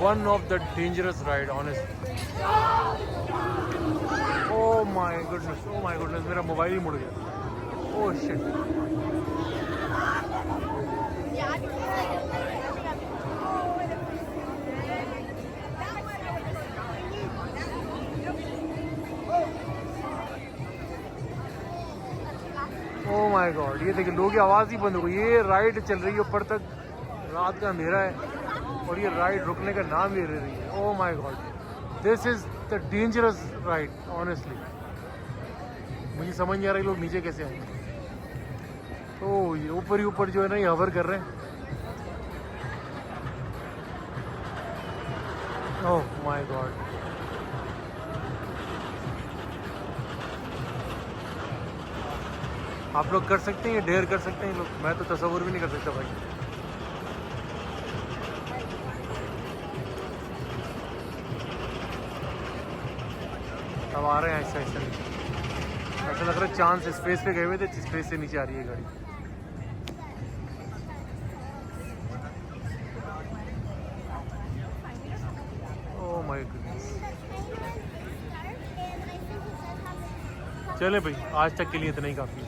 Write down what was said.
One of the dangerous ride honestly. Oh my goodness, मेरा mobile ही मुड़ गया। Oh shit. Oh my God, ये देखिए लोगों की आवाज़ ही बंद हो गई। ये राइड चल रही है ऊपर तक, रात का अंधेरा है और ये राइड रुकने का नाम ले रही है। Oh my God, this is the dangerous ride honestly. मुझे समझ नहीं आ रहा है लोग नीचे कैसे आएंगे। तो ये ऊपर ही ऊपर जो है ना, ये हवर कर रहे हैं। ओह माय गॉड, आप लोग कर सकते हैं, ये डेयर कर सकते हैं लोग, मैं तो तसव्वुर भी नहीं कर सकता भाई। अब आ रहे हैं ऐसा ऐसा लग रहा है चांद स्पेस पे गए हुए थे, स्पेस से नीचे आ रही है गाड़ी। Oh my goodness. चले भाई, आज तक के लिए इतना ही काफ़ी।